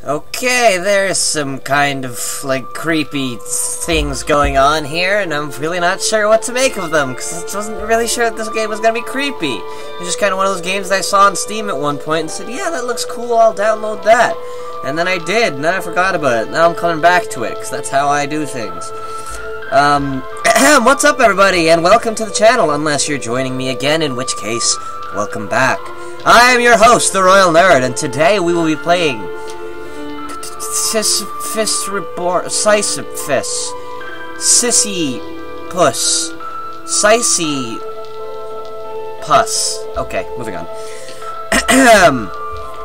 Okay, there's some kind of, like, creepy things going on here, and I'm really not sure what to make of them, because I wasn't really sure that this game was going to be creepy. It was just kind of one of those games that I saw on Steam at one point and said, yeah, that looks cool, I'll download that. And then I did, and then I forgot about it. Now I'm coming back to it, because that's how I do things. What's up, everybody, and welcome to the channel, unless you're joining me again, in which case, welcome back. I am your host, TheRoyalNerd, and today we will be playing Sisyphus Reborn, Sisyphus, Sisyphus, Sisyphus. Okay, moving on.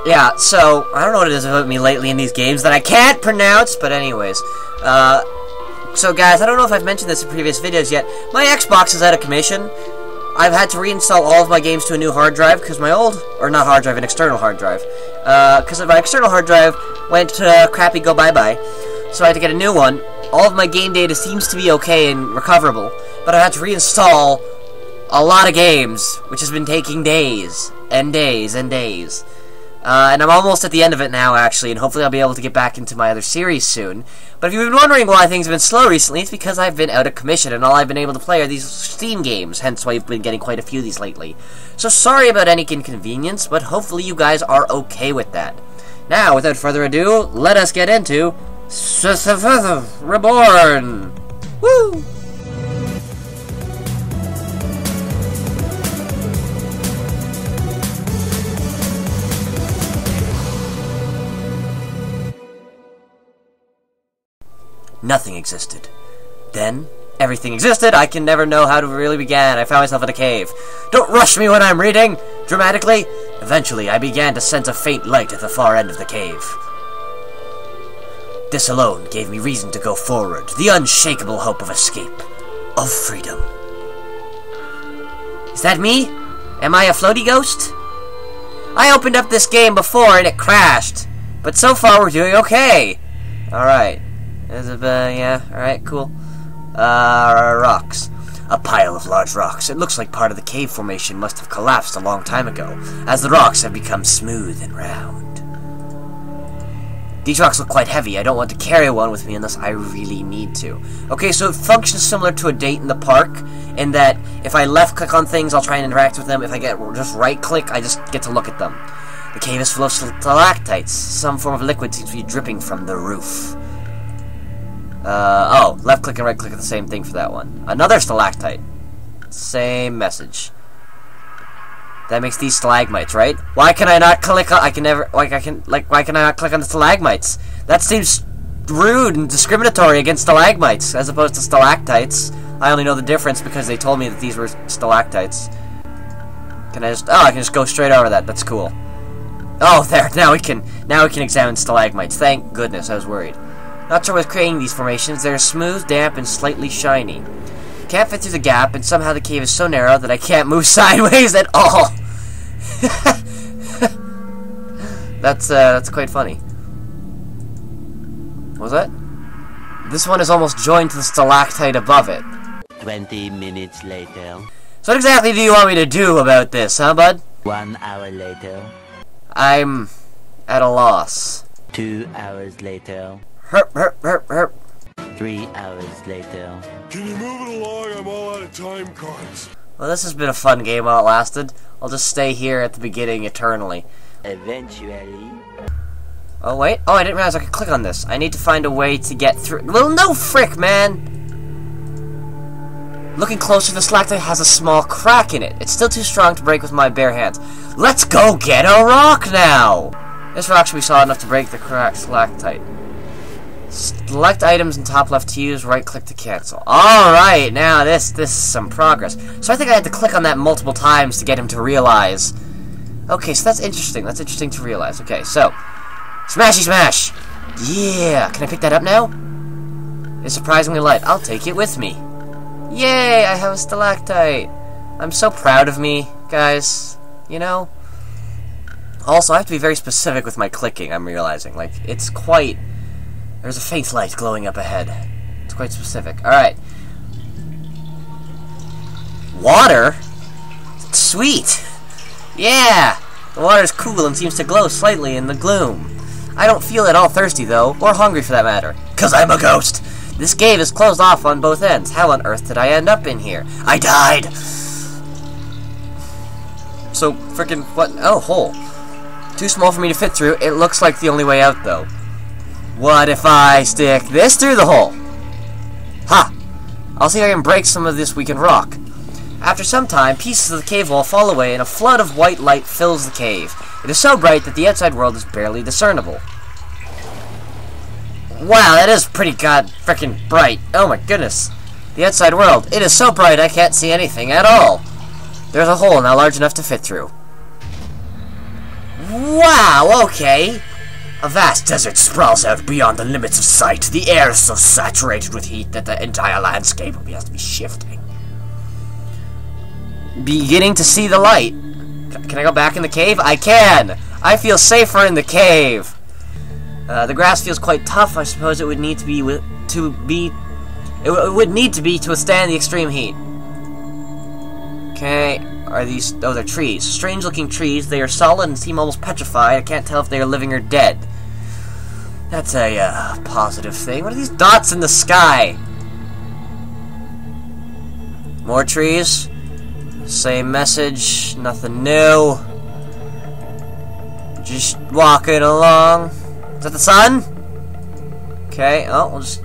Yeah, so, I don't know what it is about me lately in these games that I can't pronounce, but anyways, so guys, I don't know if I've mentioned this in previous videos yet, my Xbox is out of commission. I've had to reinstall all of my games to a new hard drive, because my old, or not hard drive, an external hard drive, because my external hard drive went crappy, go bye-bye, so I had to get a new one. All of my game data seems to be okay and recoverable, but I had to reinstall a lot of games, which has been taking days, and days, and days. And I'm almost at the end of it now, actually, and hopefully I'll be able to get back into my other series soon. But if you've been wondering why things have been slow recently, it's because I've been out of commission, and all I've been able to play are these Steam games, hence why I've been getting quite a few of these lately. So sorry about any inconvenience, but hopefully you guys are okay with that. Now, without further ado, let us get into Sisyphus Reborn! Woo! Nothing existed. Then, everything existed. I can never know how it really began. I found myself in a cave. Don't rush me when I'm reading! Dramatically. Eventually, I began to sense a faint light at the far end of the cave. This alone gave me reason to go forward. The unshakable hope of escape. Of freedom. Is that me? Am I a floaty ghost? I opened up this game before and it crashed. But so far we're doing okay. Alright. Yeah, alright, cool. Rocks. A pile of large rocks. It looks like part of the cave formation must have collapsed a long time ago, as the rocks have become smooth and round. These rocks look quite heavy. I don't want to carry one with me unless I really need to. Okay, so it functions similar to a date in the park, in that if I left-click on things, I'll try and interact with them. If I just right-click, I just get to look at them. The cave is full of stalactites. Some form of liquid seems to be dripping from the roof. Oh, left click and right click are the same thing for that one. Another stalactite. Same message. That makes these stalagmites, right? Why can I not click on, why can I not click on the stalagmites? That seems rude and discriminatory against stalagmites, as opposed to stalactites. I only know the difference because they told me that these were stalactites. Can I just, oh, I can just go straight over that, that's cool. Oh, there, now we can examine stalagmites. Thank goodness, I was worried. Not sure what's creating these formations. They're smooth, damp, and slightly shiny. Can't fit through the gap, and somehow the cave is so narrow that I can't move sideways at all. That's quite funny. What was that? This one is almost joined to the stalactite above it. 20 minutes later. So what exactly do you want me to do about this, huh, bud? 1 hour later. I'm at a loss. 2 hours later. Herp, herp, herp, herp. 3 hours later. Can you move it along? I'm all out of time cards. Well, this has been a fun game while it lasted. I'll just stay here at the beginning eternally. Eventually. Oh, wait. Oh, I didn't realize I could click on this. I need to find a way to get through. Well, no frick, man! Looking closer, the stalactite has a small crack in it. It's still too strong to break with my bare hands. Let's go get a rock now! This rock should be solid enough to break the cracked stalactite. Select items in top left to use, right click to cancel. Alright, now this is some progress. So I think I had to click on that multiple times to get him to realize. Okay, so that's interesting. That's interesting to realize. Okay, so smashy smash! Yeah! Can I pick that up now? It's surprisingly light. I'll take it with me. Yay! I have a stalactite! I'm so proud of me, guys. You know? Also, I have to be very specific with my clicking, I'm realizing. Like, it's quite... There's a faint light glowing up ahead. It's quite specific. Alright. Water? Sweet! Yeah! The water's cool and seems to glow slightly in the gloom. I don't feel at all thirsty, though, or hungry for that matter. 'Cause I'm a ghost! This cave is closed off on both ends. How on earth did I end up in here? I died! So, frickin' what? Oh, hole. Too small for me to fit through. It looks like the only way out, though. What if I stick this through the hole? Ha! I'll see if I can break some of this weakened rock. After some time, pieces of the cave wall fall away and a flood of white light fills the cave. It is so bright that the outside world is barely discernible. Wow, that is pretty frickin' bright. Oh my goodness. The outside world. It is so bright I can't see anything at all. There's a hole now large enough to fit through. Wow, okay. A vast desert sprawls out beyond the limits of sight. The air is so saturated with heat that the entire landscape appears to be shifting. Beginning to see the light. Can I go back in the cave? I can! I feel safer in the cave. The grass feels quite tough. I suppose it would need to be to withstand the extreme heat. Okay, are these... Oh, they're trees. Strange-looking trees. They are solid and seem almost petrified. I can't tell if they are living or dead. That's a positive thing. What are these dots in the sky? More trees. Same message. Nothing new. Just walking along. Is that the sun? Okay, oh, we'll just...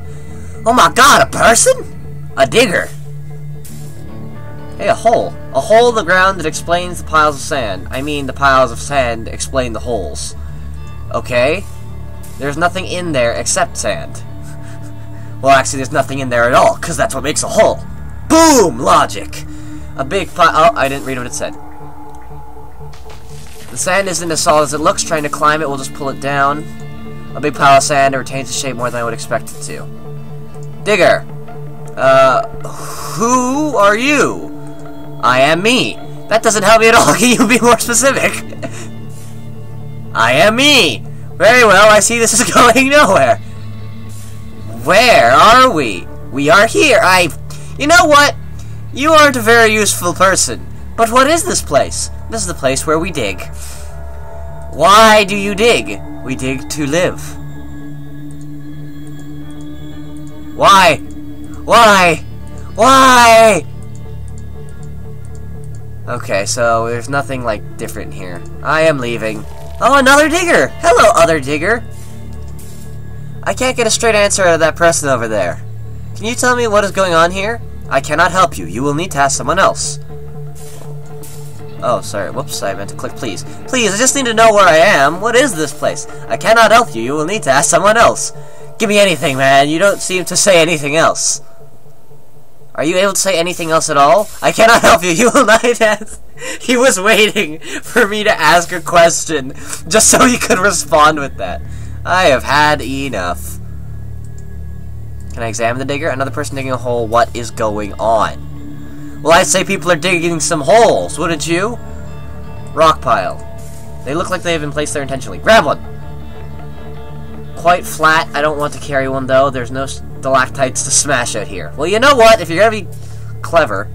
Oh my god, a person? A digger. Hey, a hole. A hole in the ground that explains the piles of sand. I mean, the piles of sand explain the holes. Okay. There's nothing in there except sand. Well, actually, there's nothing in there at all, because that's what makes a hole. Boom! Logic. A big pile... Oh, I didn't read what it said. The sand isn't as solid as it looks. Trying to climb it will just pull it down. A big pile of sand. It retains its shape more than I would expect it to. Digger. Who are you? I am me. That doesn't help me at all. Can you be more specific? I am me. Very well, I see this is going nowhere. Where are we? We are here. You know what? You aren't a very useful person. But what is this place? This is the place where we dig. Why do you dig? We dig to live. Why? Why? Why? Okay, so there's nothing, like, different here. I am leaving. Oh, another digger! Hello, other digger! I can't get a straight answer out of that person over there. Can you tell me what is going on here? I cannot help you. You will need to ask someone else. Oh, sorry. Whoops, I meant to click please. Please, I just need to know where I am. What is this place? I cannot help you. You will need to ask someone else. Give me anything, man. You don't seem to say anything else. Are you able to say anything else at all? I cannot help you. You will not ask. He was waiting for me to ask a question just so he could respond with that. I have had enough. Can I examine the digger? Another person digging a hole. What is going on? Well, I'd say people are digging some holes, wouldn't you? Rock pile. They look like they have been placed there intentionally. Grab one! Quite flat. I don't want to carry one, though. There's no stalactites to smash out here. Well, you know what? If you're gonna be clever,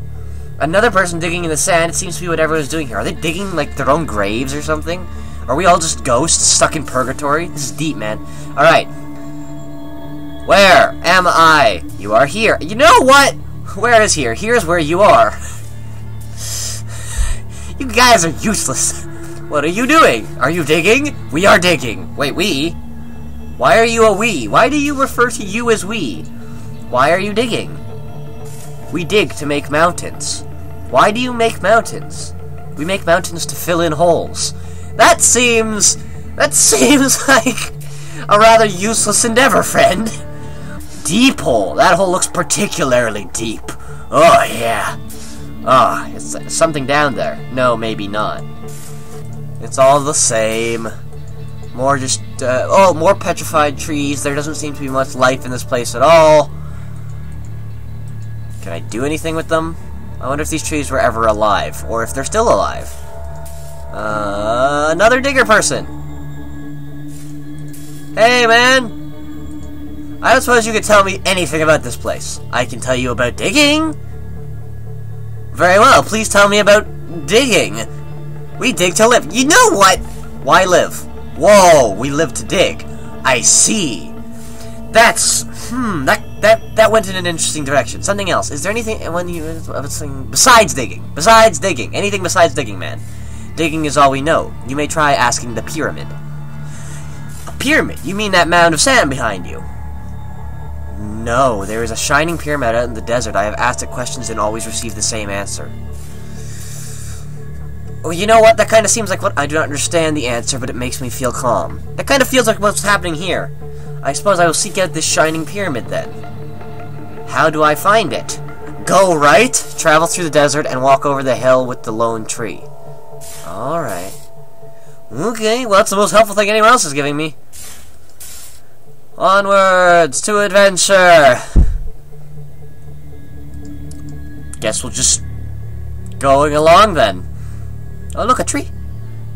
another person digging in the sand, it seems to be what everyone's doing here. Are they digging, like, their own graves or something? Are we all just ghosts stuck in purgatory? This is deep, man. Alright. Where am I? You are here. You know what? Where is here? Here's where you are. You guys are useless. What are you doing? Are you digging? We are digging. Wait, we? Why are you a we? Why do you refer to you as we? Why are you digging? We dig to make mountains. Why do you make mountains? We make mountains to fill in holes. That seems like a rather useless endeavor, friend. Deep hole. That hole looks particularly deep. Oh, yeah. Ah, it's something down there. No, maybe not. It's all the same. More just, more petrified trees. There doesn't seem to be much life in this place at all. Can I do anything with them? I wonder if these trees were ever alive, or if they're still alive. Another digger person. Hey, man. I don't suppose you could tell me anything about this place. I can tell you about digging. Very well, please tell me about digging. We dig to live. You know what? Why live? Whoa, we live to dig. I see. That's, that went in an interesting direction. Something else. Is there anything, besides digging? Besides digging. Anything besides digging, man. Digging is all we know. You may try asking the pyramid. A pyramid? You mean that mound of sand behind you? No, there is a shining pyramid out in the desert. I have asked it questions and always received the same answer. Well, you know what? That kind of seems like what I do not understand the answer, but it makes me feel calm. That kind of feels like what's happening here. I suppose I will seek out this shining pyramid then. How do I find it? Go right, travel through the desert, and walk over the hill with the lone tree. Alright. Okay, well that's the most helpful thing anyone else is giving me. Onwards to adventure! Guess we'll just going along then. Oh look, a tree.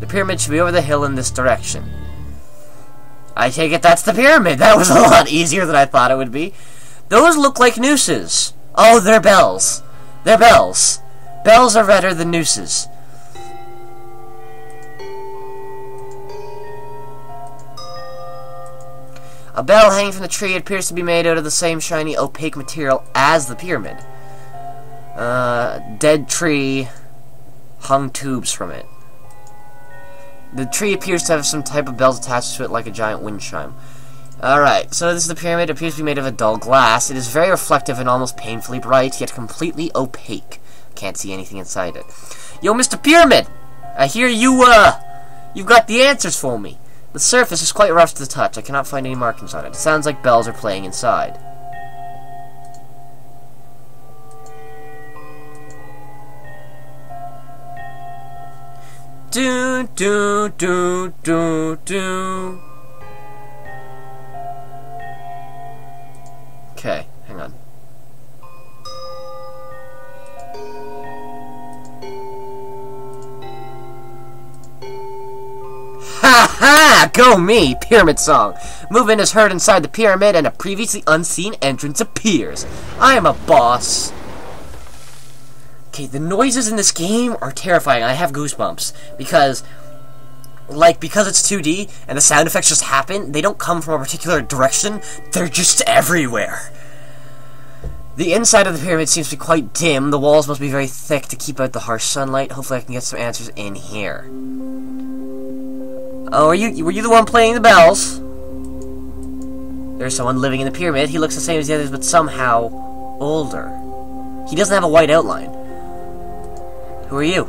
The pyramid should be over the hill in this direction. I take it that's the pyramid. That was a lot easier than I thought it would be. Those look like nooses. Oh, they're bells. They're bells. Bells are better than nooses. A bell hanging from the tree appears to be made out of the same shiny, opaque material as the pyramid. Dead tree hung tubes from it. The tree appears to have some type of bells attached to it like a giant wind chime. Alright, so this is the pyramid. It appears to be made of a dull glass. It is very reflective and almost painfully bright, yet completely opaque. Can't see anything inside it. Yo, Mr. Pyramid! I hear you've got the answers for me. The surface is quite rough to the touch. I cannot find any markings on it. It sounds like bells are playing inside. Do do do do do. Okay, hang on. Ha ha! Go me! Pyramid song. Movement is heard inside the pyramid and a previously unseen entrance appears. I am a boss. Okay, the noises in this game are terrifying. I have goosebumps because it's 2D and the sound effects just happen, they don't come from a particular direction, they're just everywhere. The inside of the pyramid seems to be quite dim. The walls must be very thick to keep out the harsh sunlight. Hopefully I can get some answers in here. Oh, were you the one playing the bells? There's someone living in the pyramid. He looks the same as the others, but somehow older. He doesn't have a white outline. Who are you?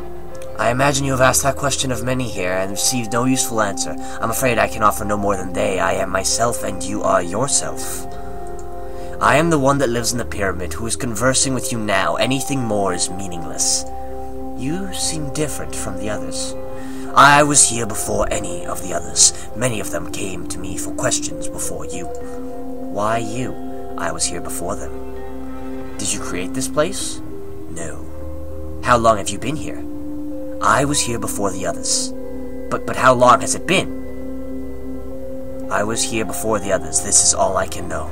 I imagine you have asked that question of many here and received no useful answer. I'm afraid I can offer no more than they. I am myself and you are yourself. I am the one that lives in the pyramid, who is conversing with you now. Anything more is meaningless. You seem different from the others. I was here before any of the others. Many of them came to me for questions before you. Why you? I was here before them. Did you create this place? No. How long have you been here? I was here before the others. But how long has it been? I was here before the others. This is all I can know.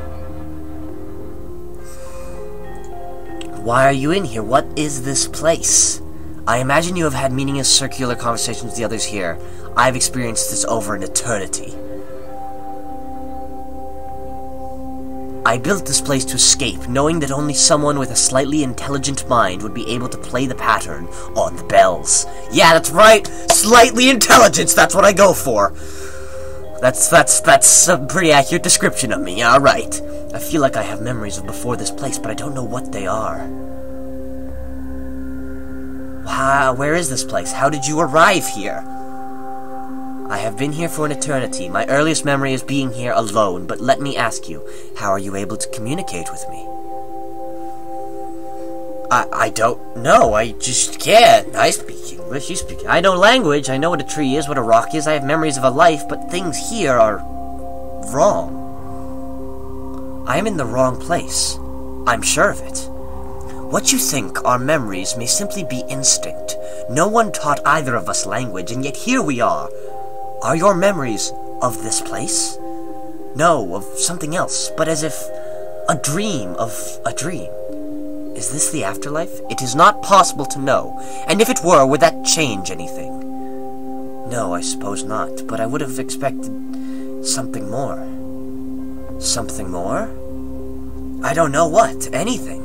Why are you in here? What is this place? I imagine you have had meaningless circular conversations with the others here. I've experienced this over an eternity. I built this place to escape, knowing that only someone with a slightly intelligent mind would be able to play the pattern on the bells. Yeah, that's right! Slightly intelligence, that's what I go for! That's a pretty accurate description of me, alright. I feel like I have memories of before this place, but I don't know what they are. Where is this place? How did you arrive here? I have been here for an eternity. My earliest memory is being here alone, but let me ask you, how are you able to communicate with me? I don't know, I just can't. I speak English, you speak... I know language, I know what a tree is, what a rock is, I have memories of a life, but things here are... wrong. I am in the wrong place. I'm sure of it. What you think are memories may simply be instinct. No one taught either of us language, and yet here we are. Are your memories of this place? No, of something else, but as if a dream of a dream. Is this the afterlife? It is not possible to know, and if it were, would that change anything? No, I suppose not, but I would have expected something more. Something more? I don't know what. Anything.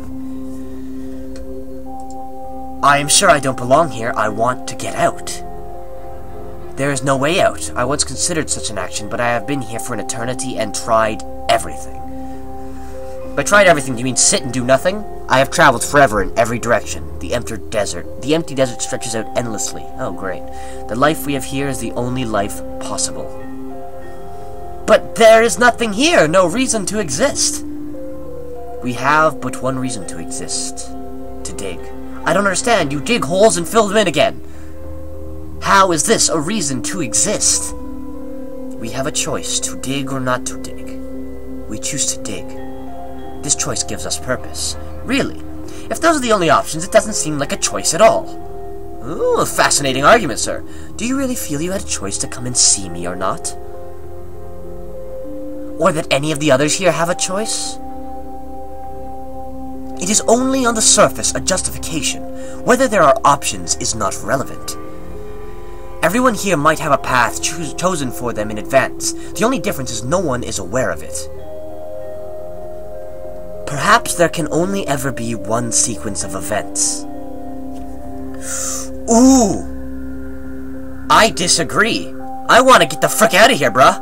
I am sure I don't belong here. I want to get out. There is no way out. I once considered such an action, but I have been here for an eternity and tried everything. By tried everything, do you mean sit and do nothing? I have traveled forever in every direction. The empty desert stretches out endlessly. Oh, great. The life we have here is the only life possible. But there is nothing here, no reason to exist. We have but one reason to exist. To dig. I don't understand. You dig holes and fill them in again. How is this a reason to exist? We have a choice to dig or not to dig. We choose to dig. This choice gives us purpose. Really? If those are the only options, it doesn't seem like a choice at all. Ooh, a fascinating argument, sir. Do you really feel you had a choice to come and see me or not? Or that any of the others here have a choice? It is only on the surface a justification. Whether there are options is not relevant. Everyone here might have a path chosen for them in advance. The only difference is no one is aware of it. Perhaps there can only ever be one sequence of events. Ooh! I disagree. I want to get the frick out of here, bruh.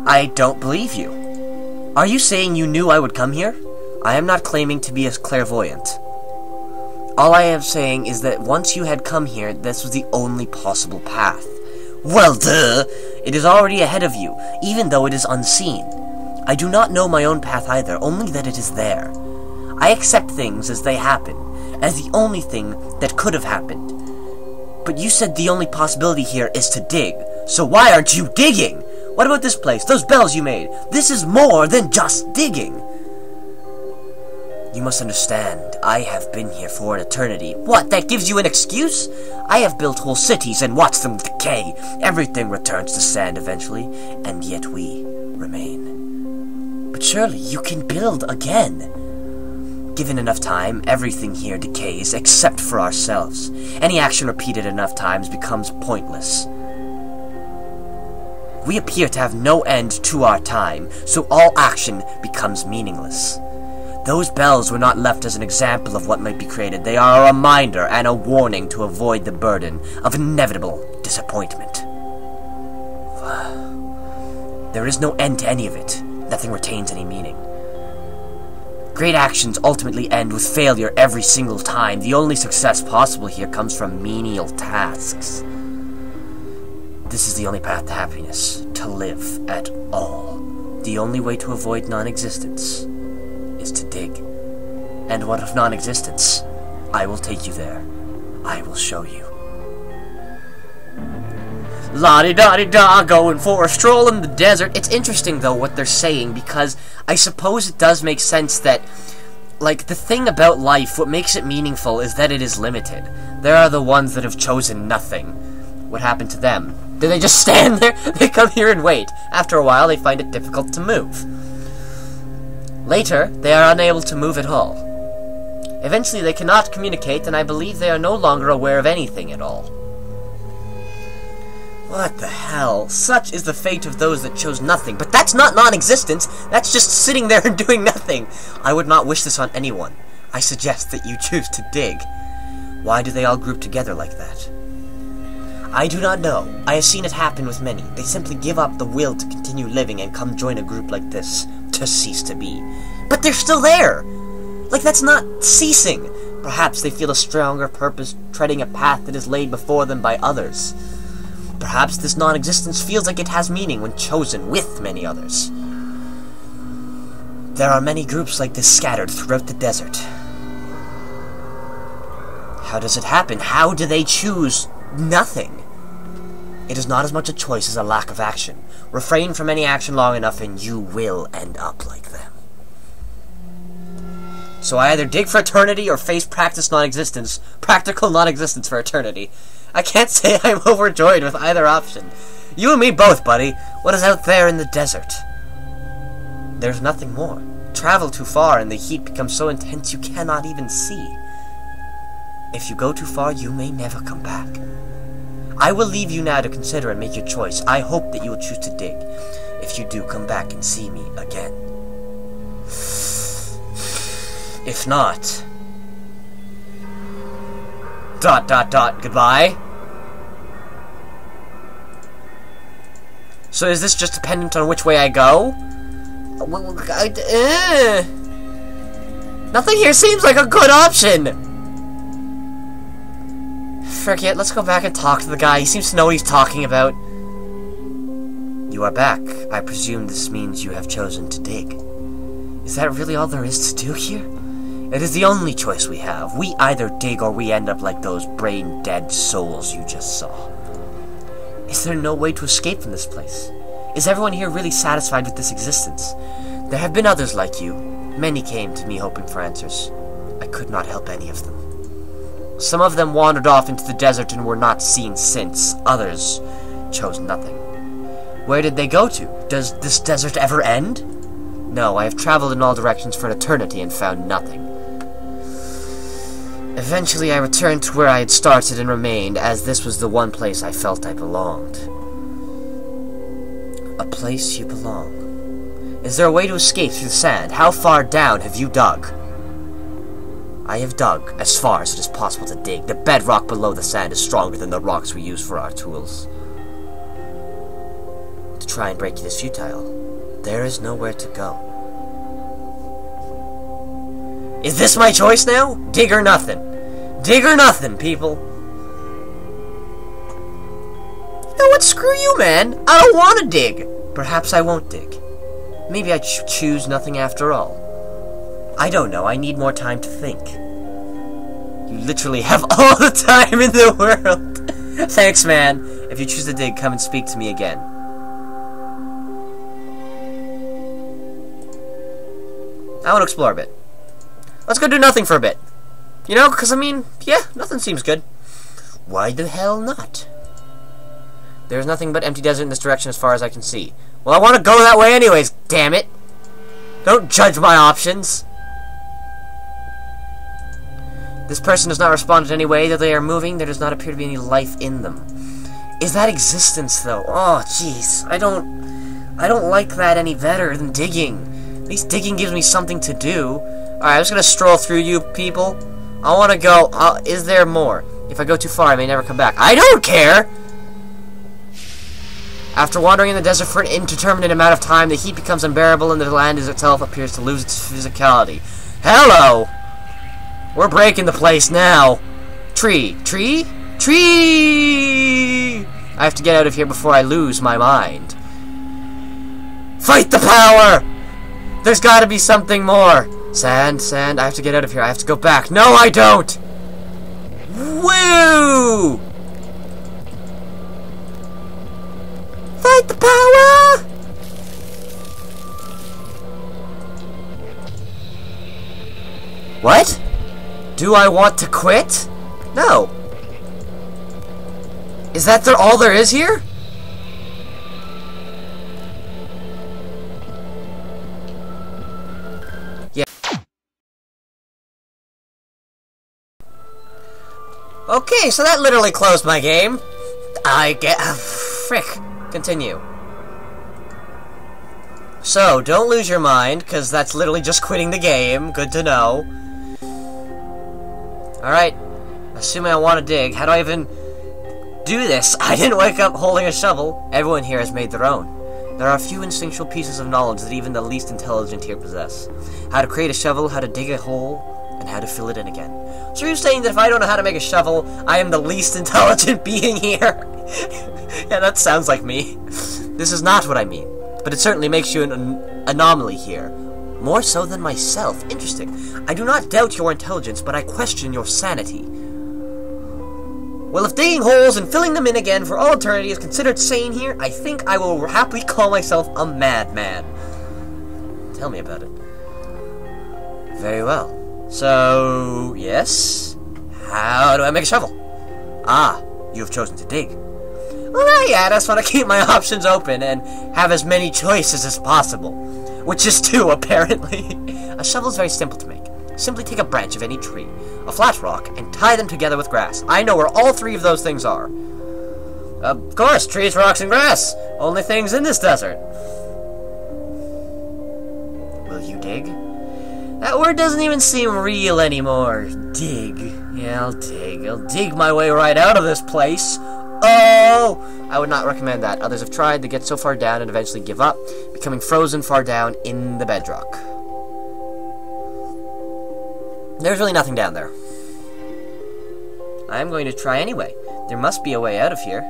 I don't believe you. Are you saying you knew I would come here? I am not claiming to be a clairvoyant. All I am saying is that once you had come here, this was the only possible path. Well, duh! It is already ahead of you, even though it is unseen. I do not know my own path either, only that it is there. I accept things as they happen, as the only thing that could have happened. But you said the only possibility here is to dig, so why aren't you digging? What about this place, those bells you made? This is more than just digging. You must understand, I have been here for an eternity. What, that gives you an excuse? I have built whole cities and watched them decay. Everything returns to sand eventually, and yet we remain. But surely you can build again. Given enough time, everything here decays except for ourselves. Any action repeated enough times becomes pointless. We appear to have no end to our time, so all action becomes meaningless. Those bells were not left as an example of what might be created. They are a reminder and a warning to avoid the burden of inevitable disappointment. There is no end to any of it. Nothing retains any meaning. Great actions ultimately end with failure every single time. The only success possible here comes from menial tasks. This is the only path to happiness, to live at all. The only way to avoid non-existence is to dig. And what of non-existence? I will take you there. I will show you. La-di-da-di-da, going for a stroll in the desert. It's interesting, though, what they're saying, because I suppose it does make sense that, like, the thing about life, what makes it meaningful is that it is limited. There are the ones that have chosen nothing. What happened to them? Do they just stand there? They come here and wait. After a while, they find it difficult to move. Later, they are unable to move at all. Eventually, they cannot communicate, and I believe they are no longer aware of anything at all. What the hell? Such is the fate of those that chose nothing. But that's not non-existence. That's just sitting there and doing nothing. I would not wish this on anyone. I suggest that you choose to dig. Why do they all group together like that? I do not know. I have seen it happen with many. They simply give up the will to continue living and come join a group like this to cease to be. But they're still there! Like, that's not ceasing. Perhaps they feel a stronger purpose treading a path that is laid before them by others. Perhaps this non-existence feels like it has meaning when chosen with many others. There are many groups like this scattered throughout the desert. How does it happen? How do they choose nothing? It is not as much a choice as a lack of action. Refrain from any action long enough and you will end up like them. So I either dig for eternity or face practical non-existence for eternity. I can't say I'm overjoyed with either option. You and me both, buddy. What is out there in the desert? There's nothing more. Travel too far and the heat becomes so intense you cannot even see. If you go too far, you may never come back. I will leave you now to consider and make your choice. I hope that you will choose to dig. If you do, come back and see me again. If not... ... Goodbye. So is this just dependent on which way I go? Nothing here seems like a good option. Frick it, let's go back and talk to the guy. He seems to know what he's talking about. You are back. I presume this means you have chosen to dig. Is that really all there is to do here? It is the only choice we have. We either dig or we end up like those brain-dead souls you just saw. Is there no way to escape from this place? Is everyone here really satisfied with this existence? There have been others like you. Many came to me hoping for answers. I could not help any of them. Some of them wandered off into the desert and were not seen since. Others chose nothing. Where did they go to? Does this desert ever end? No, I have traveled in all directions for an eternity and found nothing. Eventually I returned to where I had started and remained, as this was the one place I felt I belonged. A place you belong. Is there a way to escape through the sand? How far down have you dug? I have dug as far as it is possible to dig. The bedrock below the sand is stronger than the rocks we use for our tools. To try and break it is futile. There is nowhere to go. Is this my choice now? Dig or nothing. Dig or nothing, people. You know what? Screw you, man. I don't want to dig. Perhaps I won't dig. Maybe I choose nothing after all. I don't know. I need more time to think. You literally have all the time in the world. Thanks, man. If you choose to dig, come and speak to me again. I want to explore a bit. Let's go do nothing for a bit. You know, because, I mean, yeah, nothing seems good. Why the hell not? There's nothing but empty desert in this direction as far as I can see. Well, I want to go that way anyways, damn it! Don't judge my options! This person does not respond in any way that they are moving. There does not appear to be any life in them. Is that existence, though? Oh, jeez. I don't like that any better than digging. At least digging gives me something to do. Alright, I'm just gonna stroll through you people. I wanna go... is there more? If I go too far, I may never come back. I don't care! After wandering in the desert for an indeterminate amount of time, the heat becomes unbearable and the land itself appears to lose its physicality. Hello! We're breaking the place now. Tree. Tree? Tree! I have to get out of here before I lose my mind. Fight the power! There's gotta be something more. Sand, sand, I have to get out of here. I have to go back. No, I don't! Woo! Fight the power! What? Do I want to quit? No. Is that all there is here? Yeah. Okay, so that literally closed my game. I get... frick. Continue. So, don't lose your mind, because that's literally just quitting the game. Good to know. Alright. Assuming I want to dig, how do I even do this? I didn't wake up holding a shovel. Everyone here has made their own. There are a few instinctual pieces of knowledge that even the least intelligent here possess. How to create a shovel, how to dig a hole, and how to fill it in again. So you're saying that if I don't know how to make a shovel, I am the least intelligent being here? Yeah, that sounds like me. This is not what I mean, but it certainly makes you an anomaly here. More so than myself. Interesting. I do not doubt your intelligence, but I question your sanity. Well, if digging holes and filling them in again for all eternity is considered sane here, I think I will happily call myself a madman. Tell me about it. Very well. So, yes? How do I make a shovel? Ah, you have chosen to dig. Well, yeah, I just want to keep my options open and have as many choices as possible. Which is two, apparently. A shovel is very simple to make. Simply take a branch of any tree, a flat rock, and tie them together with grass. I know where all three of those things are. Of course, trees, rocks, and grass. Only things in this desert. Will you dig? That word doesn't even seem real anymore. Dig. Yeah, I'll dig. I'll dig my way right out of this place. Oh! I would not recommend that. Others have tried to get so far down and eventually give up, becoming frozen far down in the bedrock. There's really nothing down there. I'm going to try anyway. There must be a way out of here.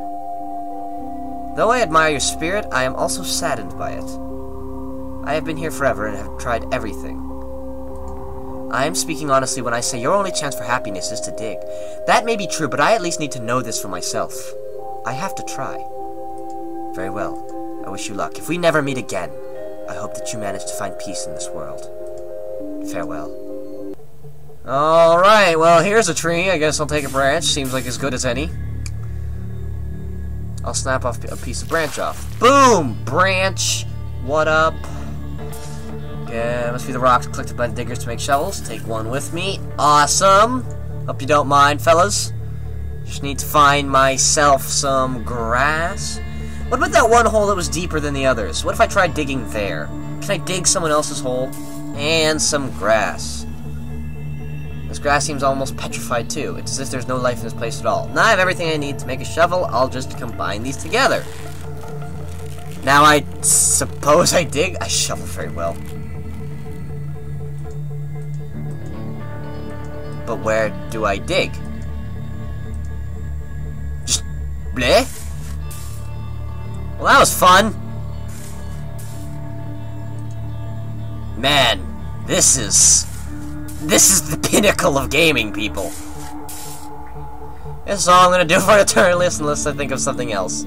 Though I admire your spirit, I am also saddened by it. I have been here forever and have tried everything. I am speaking honestly when I say your only chance for happiness is to dig. That may be true, but I at least need to know this for myself. I have to try. Very well. I wish you luck. If we never meet again, I hope that you manage to find peace in this world. Farewell. Alright, well, here's a tree. I guess I'll take a branch. Seems like as good as any. I'll snap off a piece of branch off. Boom! Branch! What up? Yeah, must be the rocks collected by the diggers to make shovels. Take one with me. Awesome! Hope you don't mind, fellas. Just need to find myself some grass. What about that one hole that was deeper than the others? What if I tried digging there? Can I dig someone else's hole? And some grass. This grass seems almost petrified too. It's as if there's no life in this place at all. Now I have everything I need to make a shovel. I'll just combine these together. Now I suppose I dig. I shovel very well. But where do I dig? Just bleh? Well, that was fun. Man, this is the pinnacle of gaming, people. This is all I'm gonna do for a turn list unless I think of something else.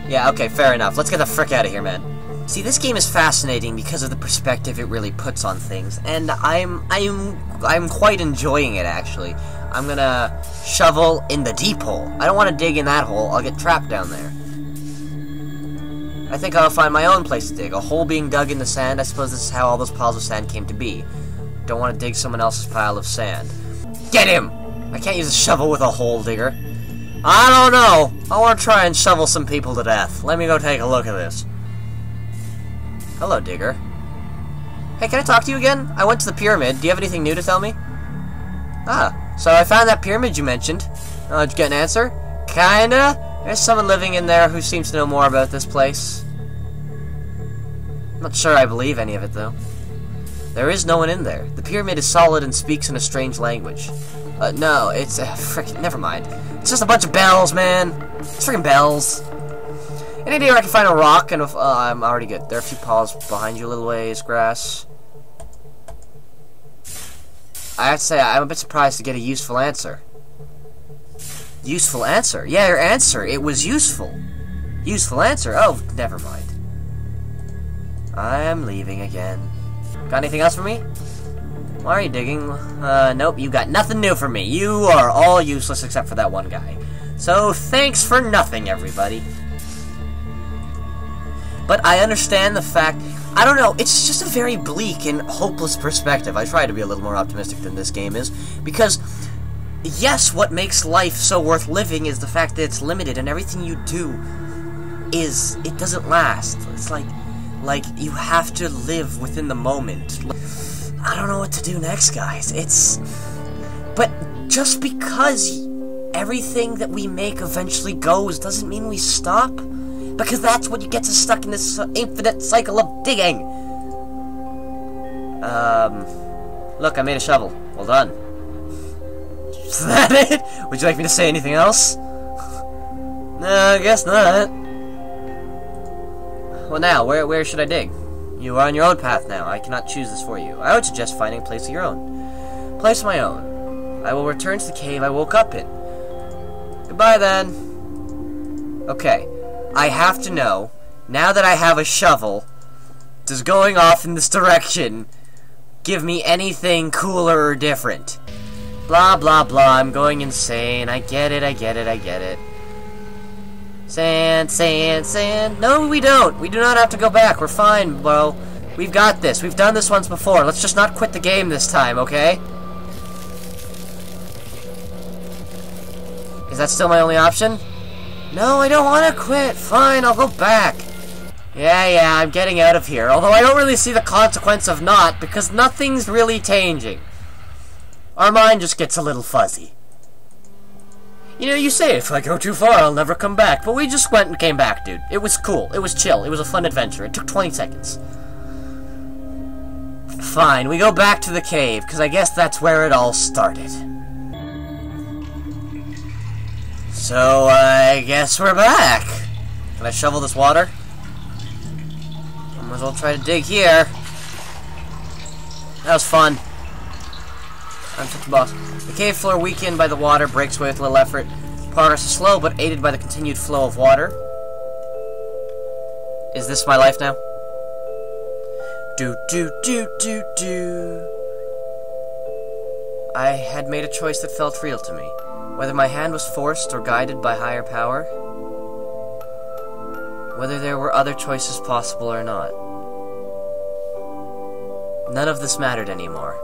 Yeah, okay, fair enough. Let's get the frick out of here, man. See, this game is fascinating because of the perspective it really puts on things, and I'm quite enjoying it, actually. I'm gonna shovel in the deep hole. I don't want to dig in that hole. I'll get trapped down there. I think I'll find my own place to dig. A hole being dug in the sand. I suppose this is how all those piles of sand came to be. Don't want to dig someone else's pile of sand. Get him! I can't use a shovel with a hole digger. I don't know. I want to try and shovel some people to death. Let me go take a look at this. Hello, digger. Hey, can I talk to you again? I went to the pyramid. Do you have anything new to tell me? Ah, so I found that pyramid you mentioned. Did you get an answer? Kinda. There's someone living in there who seems to know more about this place. Not sure I believe any of it, though. There is no one in there. The pyramid is solid and speaks in a strange language. No, it's frickin' never mind. It's just a bunch of bells, man. It's freaking bells. Any idea where I can find a rock? And I'm already good. There are a few piles behind you a little ways, grass. I have to say, I'm a bit surprised to get a useful answer. Useful answer? Yeah, your answer. It was useful. Useful answer? Oh, never mind. I'm leaving again. Got anything else for me? Why are you digging? Nope, you got nothing new for me. You are all useless except for that one guy. So, thanks for nothing, everybody. But I understand the fact... I don't know, it's just a very bleak and hopeless perspective. I try to be a little more optimistic than this game is. Because, yes, what makes life so worth living is the fact that it's limited and everything you do is... it doesn't last. It's like you have to live within the moment. I don't know what to do next, guys. But just because everything that we make eventually goes doesn't mean we stop. Because that's what gets us stuck in this infinite cycle of digging. Look, I made a shovel. Well done. Is that it? Would you like me to say anything else? No, I guess not. Well now, where should I dig? You are on your own path now. I cannot choose this for you. I would suggest finding a place of your own. Place of my own. I will return to the cave I woke up in. Goodbye then. Okay. I have to know, now that I have a shovel, does going off in this direction give me anything cooler or different? Blah, blah, blah, I'm going insane. I get it, I get it, I get it. Sand, sand, sand. No, we don't. We do not have to go back. We're fine, bro. We've got this. We've done this once before. Let's just not quit the game this time, okay? Is that still my only option? No, I don't want to quit. Fine, I'll go back. Yeah, I'm getting out of here. Although I don't really see the consequence of not, because nothing's really changing. Our mind just gets a little fuzzy. You know, you say, if I go too far, I'll never come back. But we just went and came back, dude. It was cool. It was chill. It was a fun adventure. It took 20 seconds. Fine, we go back to the cave, because I guess that's where it all started. So, I guess we're back. Can I shovel this water? I might as well try to dig here. That was fun. I'm such a boss. The cave floor, weakened by the water, breaks away with little effort. Progress is slow, but aided by the continued flow of water. Is this my life now? Do. I had made a choice that felt real to me. Whether my hand was forced or guided by higher power. Whether there were other choices possible or not. None of this mattered anymore.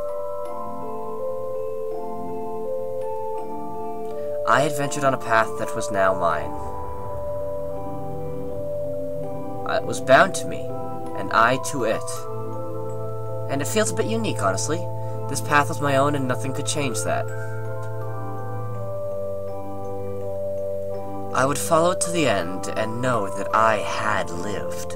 I had ventured on a path that was now mine. It was bound to me, and I to it. And it feels a bit unique, honestly. This path was my own, and nothing could change that. I would follow it to the end, and know that I had lived.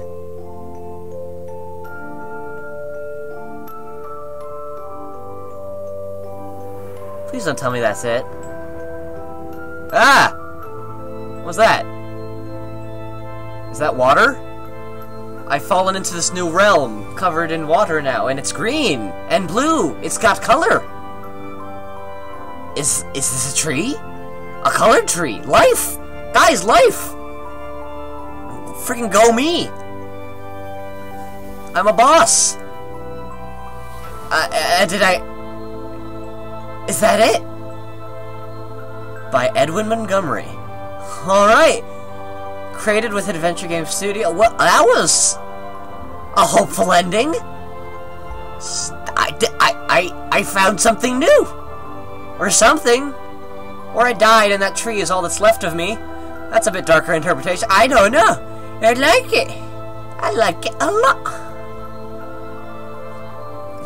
Please don't tell me that's it. Ah! What's that? Is that water? I've fallen into this new realm, covered in water now, and it's green and blue. It's got color. Is this a tree? A colored tree. Life! Guys, life! Freaking go me! I'm a boss! Is that it? By Edwin Montgomery. Alright! Created with Adventure Game Studio. Well, that was a hopeful ending. I found something new. Or something. Or I died and that tree is all that's left of me. That's a bit darker interpretation. I don't know. I like it. I like it a lot.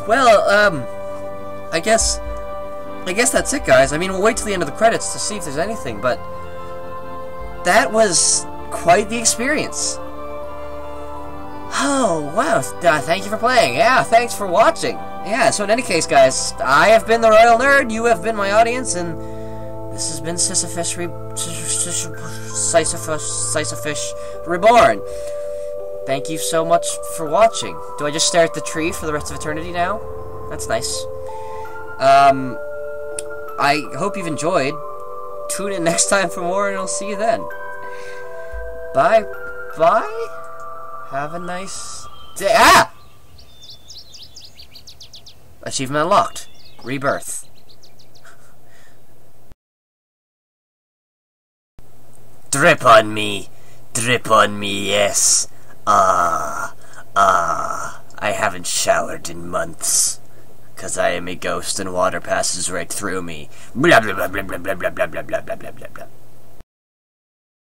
Well, I guess that's it, guys. I mean, we'll wait till the end of the credits to see if there's anything, but that was quite the experience. Oh, wow. Thank you for playing. Yeah, thanks for watching. Yeah, so in any case, guys, I have been the Royal Nerd, you have been my audience, and this has been Sisyphus Reborn. Thank you so much for watching. Do I just stare at the tree for the rest of eternity now? That's nice. I hope you've enjoyed. Tune in next time for more, and I'll see you then. Bye. Have a nice day. Ah! Achievement unlocked. Rebirth. Drip on me, yes. I haven't showered in months. 'Cause I am a ghost and water passes right through me. Blah blah blah blah blah blah blah blah blah blah blah blah blah.